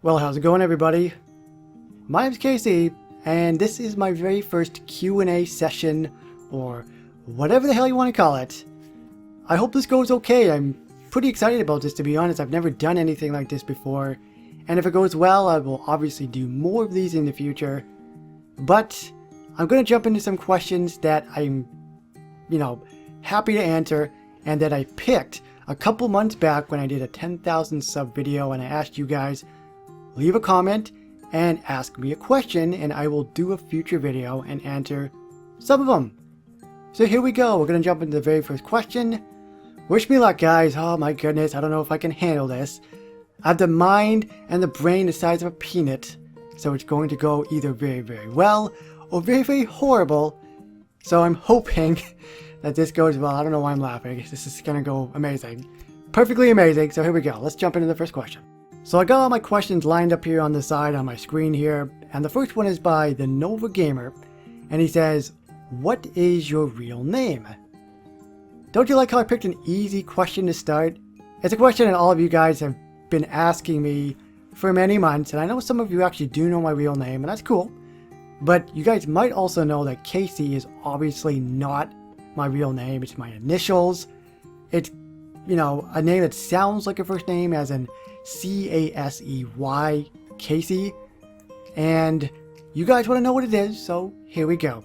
Well, how's it going, everybody? My name's Casey, and this is my very first Q&A session, or whatever the hell you want to call it. I hope this goes okay. I'm pretty excited about this, to be honest. I've never done anything like this before, and if it goes well, I will obviously do more of these in the future. But I'm going to jump into some questions that I'm, happy to answer, and that I picked a couple months back when I did a 10,000 sub video, and I asked you guys, leave a comment and ask me a question, and I will do a future video and answer some of them. So here we go. We're going to jump into the very first question. Wish me luck, guys. Oh my goodness, I don't know if I can handle this. I have the mind and the brain the size of a peanut, so it's going to go either very, very well or very, very horrible. So I'm hoping that this goes well. I don't know why I'm laughing. This is going to go amazing. Perfectly amazing. So here we go. Let's jump into the first question. So I got all my questions lined up here on the side on my screen here, and the first one is by the Nova Gamer, and he says, what is your real name? Don't you like how I picked an easy question to start? It's a question that all of you guys have been asking me for many months, and I know some of you actually do know my real name, and that's cool. But you guys might also know that Casey is obviously not my real name. It's my initials. It's, a name that sounds like a first name, as in C-A-S-E-Y, Casey. And you guys want to know what it is, so here we go.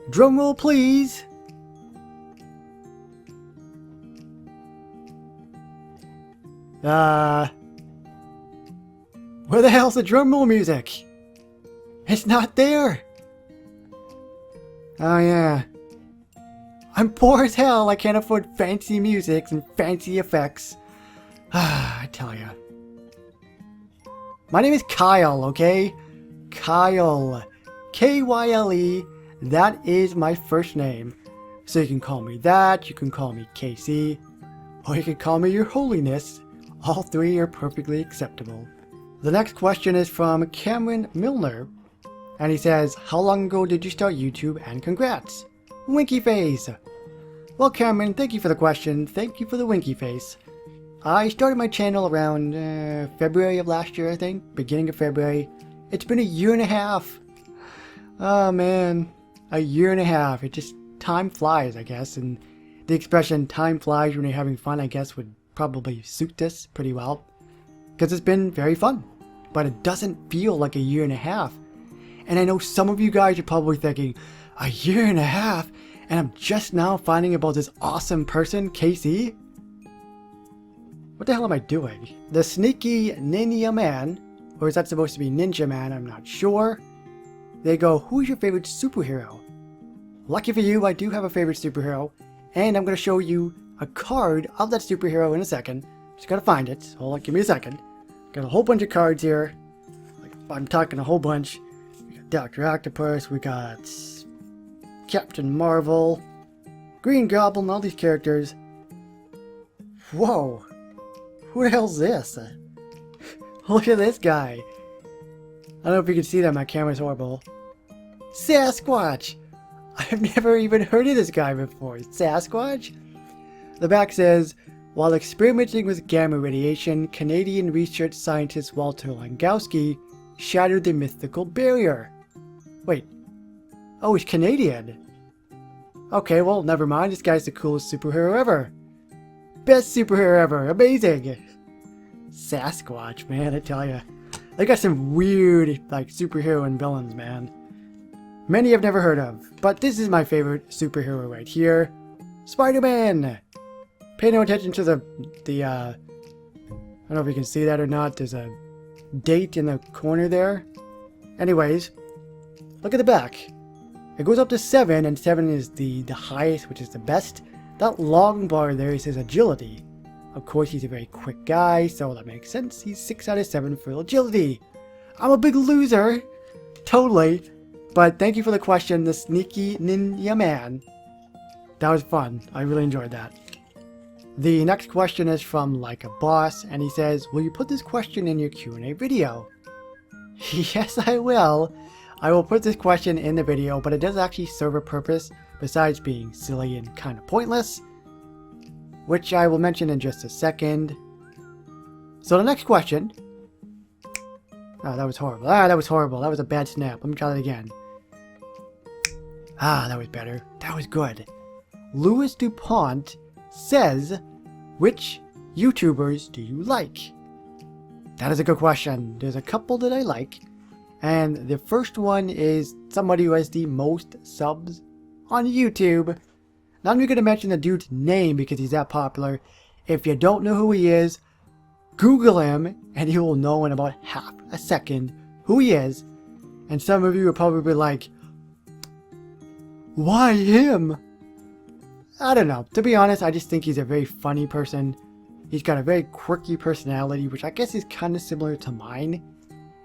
Drum roll, please. Where the hell's the drum roll music? It's not there. Oh yeah. I'm poor as hell. I can't afford fancy music and fancy effects. I tell ya. My name is Kyle, okay? Kyle. K-Y-L-E. That is my first name. So you can call me that, you can call me KC, or you can call me Your Holiness. All three are perfectly acceptable. The next question is from Cameron Milner, and he says, how long ago did you start YouTube, and congrats? Winky face. Well, Cameron, thank you for the question. Thank you for the winky face. I started my channel around February of last year, I think. Beginning of February. It's been a year and a half. Oh man, a year and a half. It just, time flies, I guess. And the expression time flies when you're having fun, I guess, would probably suit this pretty well. Because it's been very fun. But it doesn't feel like a year and a half. And I know some of you guys are probably thinking, a year and a half? And I'm just now finding about this awesome person, Casey? What the hell am I doing? The Sneaky Ninja Man, or is that supposed to be Ninja Man? I'm not sure. They go, who's your favorite superhero? Lucky for you, I do have a favorite superhero, and I'm going to show you a card of that superhero in a second. Just gotta find it. Hold on, give me a second. Got a whole bunch of cards here. I'm talking a whole bunch. We got Dr. Octopus, we got Captain Marvel, Green Goblin, all these characters. Whoa. Who the hell's this? Look at this guy. I don't know if you can see that, my camera's horrible. Sasquatch! I've never even heard of this guy before. Sasquatch? The back says, while experimenting with gamma radiation, Canadian research scientist Walter Langowski shattered the mythical barrier. Wait. Oh, he's Canadian. Okay, well, never mind. This guy's the coolest superhero ever. Best superhero ever. Amazing. Sasquatch, man, I tell ya. They got some weird, superhero and villains, man. Many I've never heard of. But this is my favorite superhero right here. Spider-Man! Pay no attention to the I don't know if you can see that or not. There's a date in the corner there. Anyways, look at the back. It goes up to 7, and 7 is the highest, which is the best. That long bar there says agility. Of course, he's a very quick guy, so that makes sense. He's 6 out of 7 for agility. I'm a big loser. Totally. But thank you for the question, the Sneaky Ninja Man. That was fun. I really enjoyed that. The next question is from Like a Boss, and he says, will you put this question in your Q&A video? Yes, I will. I will put this question in the video, but it does actually serve a purpose besides being silly and kind of pointless, which I will mention in just a second. So the next question Oh, that was horrible. Ah, that was horrible. That was a bad snap. Let me try that again. Ah, that was better. That was good. Louis DuPont says, which YouTubers do you like? That is a good question. There's a couple that I like. And the first one is somebody who has the most subs on YouTube. Now I'm going to mention the dude's name because he's that popular. If you don't know who he is, Google him and you will know in about half a second who he is. And some of you will probably be like, why him? I don't know. To be honest, I just think he's a very funny person. He's got a very quirky personality, which I guess is kind of similar to mine.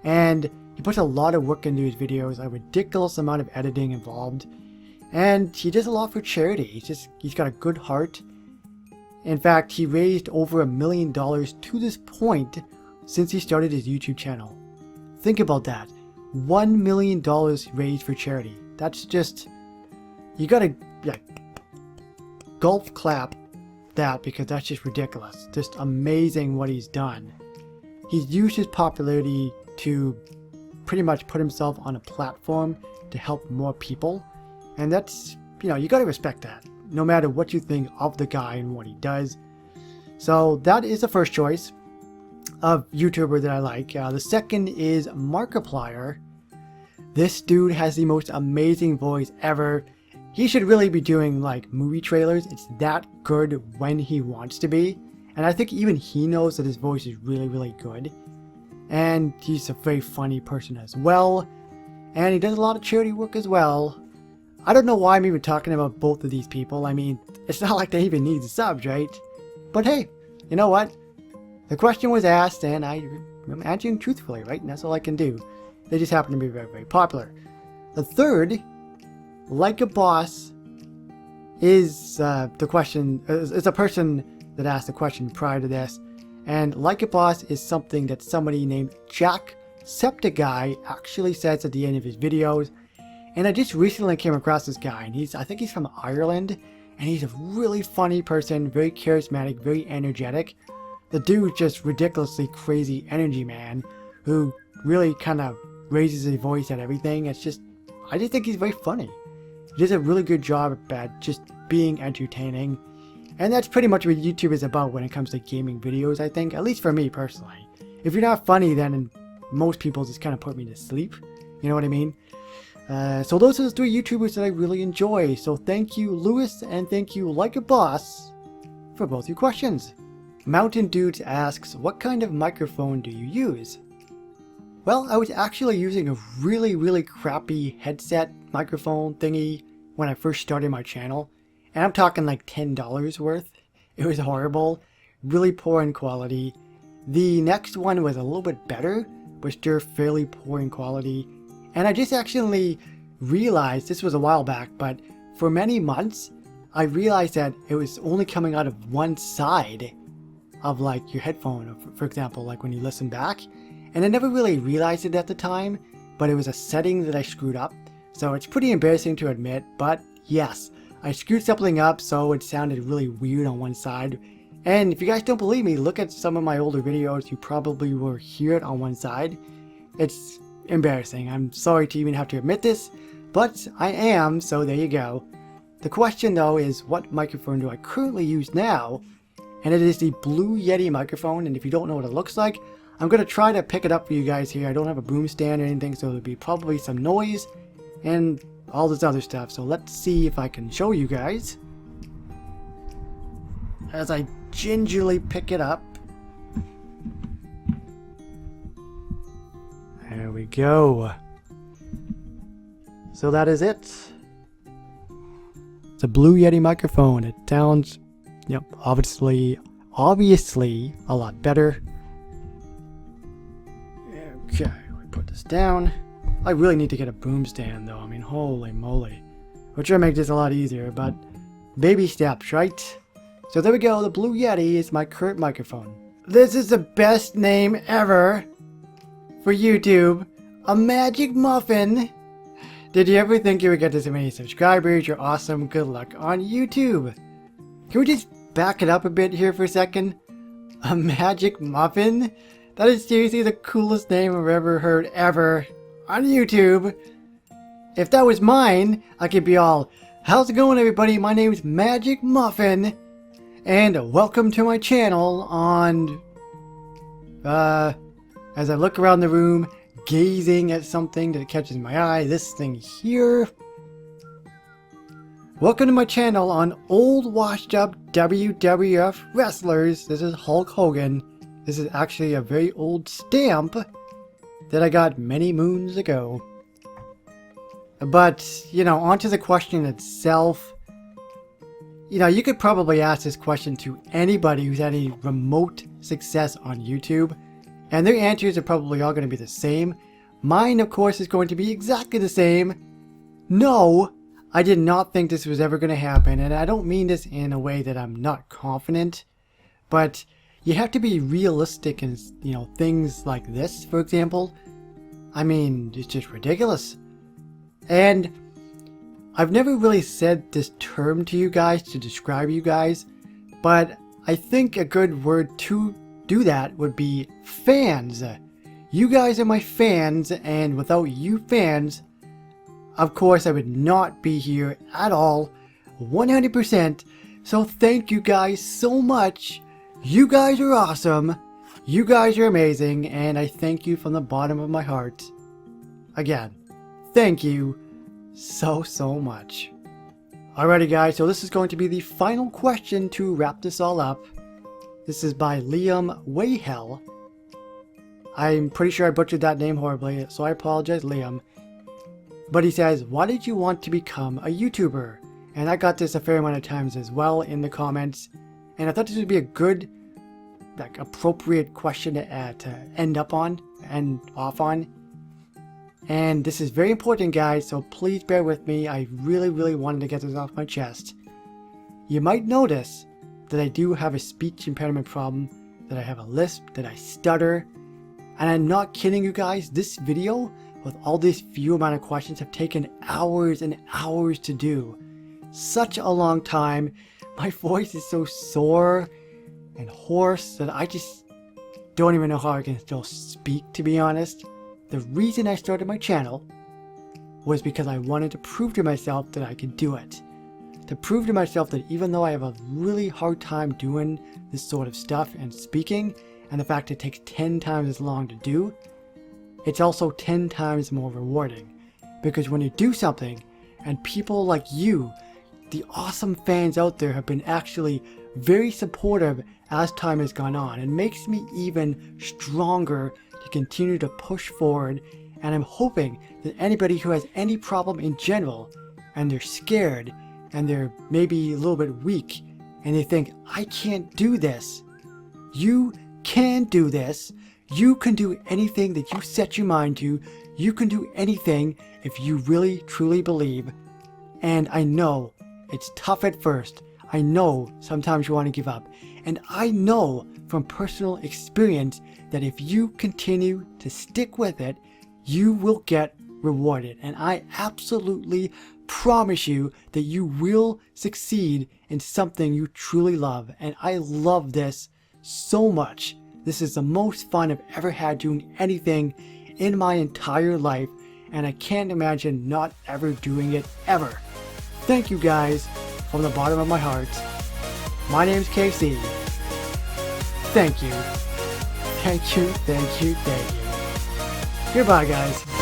And he puts a lot of work into his videos, a ridiculous amount of editing involved. And he does a lot for charity. He's got a good heart. In fact, he raised over $1 million to this point since he started his YouTube channel. Think about that. $1 million raised for charity. That's just... You gotta golf clap that because that's just ridiculous. Just amazing what he's done. He's used his popularity to pretty much put himself on a platform to help more people. And that's, you gotta respect that. No matter what you think of the guy and what he does. So that is the first choice of YouTuber that I like. The second is Markiplier. This dude has the most amazing voice ever. He should really be doing like movie trailers. It's that good when he wants to be. And I think even he knows that his voice is really, really good. And he's a very funny person as well. And he does a lot of charity work as well. I don't know why I'm even talking about both of these people. I mean, it's not like they even need the subs, right? But hey, you know what? The question was asked and I'm answering truthfully, right? And that's all I can do. They just happen to be very, very popular. The third, Like a Boss, is the question, is a person that asked the question prior to this. And Like a Boss is something that somebody named Jacksepticeye actually says at the end of his videos. And I just recently came across this guy, and I think he's from Ireland, and he's a really funny person, very charismatic, very energetic. The dude's just ridiculously crazy energy man, who really kind of raises his voice at everything. I just think he's very funny. He does a really good job at just being entertaining. And that's pretty much what YouTube is about when it comes to gaming videos, I think, at least for me personally. If you're not funny, then most people just kind of put me to sleep. You know what I mean? So those are the three YouTubers that I really enjoy. So thank you, Louis, and thank you, Like a Boss, for both your questions. Mountain Dudes asks, what kind of microphone do you use? Well, I was actually using a really, really crappy headset microphone thingy when I first started my channel. And I'm talking like $10 worth. It was horrible, really poor in quality. The next one was a little bit better, but still fairly poor in quality. And I just actually realized, this was a while back, but for many months, I realized that it was only coming out of one side of like your headphone, for example, like when you listen back. And I never really realized it at the time, but it was a setting that I screwed up. So it's pretty embarrassing to admit, but yes, I screwed something up so it sounded really weird on one side. And if you guys don't believe me, look at some of my older videos, you probably will hear it on one side. It's embarrassing. I'm sorry to even have to admit this, but I am, so there you go. The question though is, what microphone do I currently use now? And it is the Blue Yeti microphone, and if you don't know what it looks like, I'm going to try to pick it up for you guys here. I don't have a boom stand or anything, so there'll be probably some noise and all this other stuff. So let's see if I can show you guys as I gingerly pick it up. There we go. So that is it. It's a Blue Yeti microphone. It sounds, obviously a lot better. Okay, we put this down. I really need to get a boom stand though. I mean, holy moly. We'll try to make this a lot easier, but baby steps, right? So there we go. The Blue Yeti is my current microphone. This is the best name ever for YouTube. A magic muffin. Did you ever think you would get this many subscribers? You're awesome. Good luck on YouTube. Can we just back it up a bit here for a second? A magic muffin? That is seriously the coolest name I've ever heard ever on YouTube. If that was mine, I could be all, how's it going everybody? My name is Magic Muffin. And welcome to my channel on... as I look around the room, gazing at something that catches my eye, this thing here. Welcome to my channel on old washed up WWF wrestlers. This is Hulk Hogan. This is actually a very old stamp that I got many moons ago. But, you know, onto the question itself. You know, you could probably ask this question to anybody who's had any remote success on YouTube, and their answers are probably all going to be the same. Mine, of course, is going to be exactly the same. No, I did not think this was ever going to happen, and I don't mean this in a way that I'm not confident, but you have to be realistic in, you know, things like this, for example. I mean, it's just ridiculous. And I've never really said this term to you guys to describe you guys, but I think a good word to do that would be fans. You guys are my fans, and without you fans, of course I would not be here at all, 100%. So thank you guys so much. You guys are awesome. You guys are amazing, and I thank you from the bottom of my heart. Again, thank you so much. Alrighty guys, so this is going to be the final question to wrap this all up. This is by Liam Wayhell. I'm pretty sure I butchered that name horribly, so I apologize, Liam. But he says, why did you want to become a YouTuber? And I got this a fair amount of times as well in the comments. And I thought this would be a good, like, appropriate question to end up on and off on. And this is very important, guys, so please bear with me. I really wanted to get this off my chest. You might notice that I do have a speech impairment problem, that I have a lisp, that I stutter. And I'm not kidding you guys, this video, with all these few amount of questions, have taken hours and hours to do. Such a long time. My voice is so sore and hoarse that I just don't even know how I can still speak, to be honest. The reason I started my channel was because I wanted to prove to myself that I could do it. To prove to myself that even though I have a really hard time doing this sort of stuff and speaking, and the fact it takes 10 times as long to do, it's also 10 times more rewarding. Because when you do something, and people like you, the awesome fans out there, have been actually very supportive as time has gone on, it makes me even stronger to continue to push forward. And I'm hoping that anybody who has any problem in general, and they're scared, and they're maybe a little bit weak, and they think, I can't do this. You can do this. You can do anything that you set your mind to. You can do anything if you really truly believe. And I know it's tough at first. I know sometimes you want to give up. And I know from personal experience that if you continue to stick with it, you will get rewarded. And I absolutely promise you that you will succeed in something you truly love. And I love this so much. This is the most fun I've ever had doing anything in my entire life. And I can't imagine not ever doing it ever. Thank you guys from the bottom of my heart. My name's KC. Thank you. Thank you. Goodbye guys.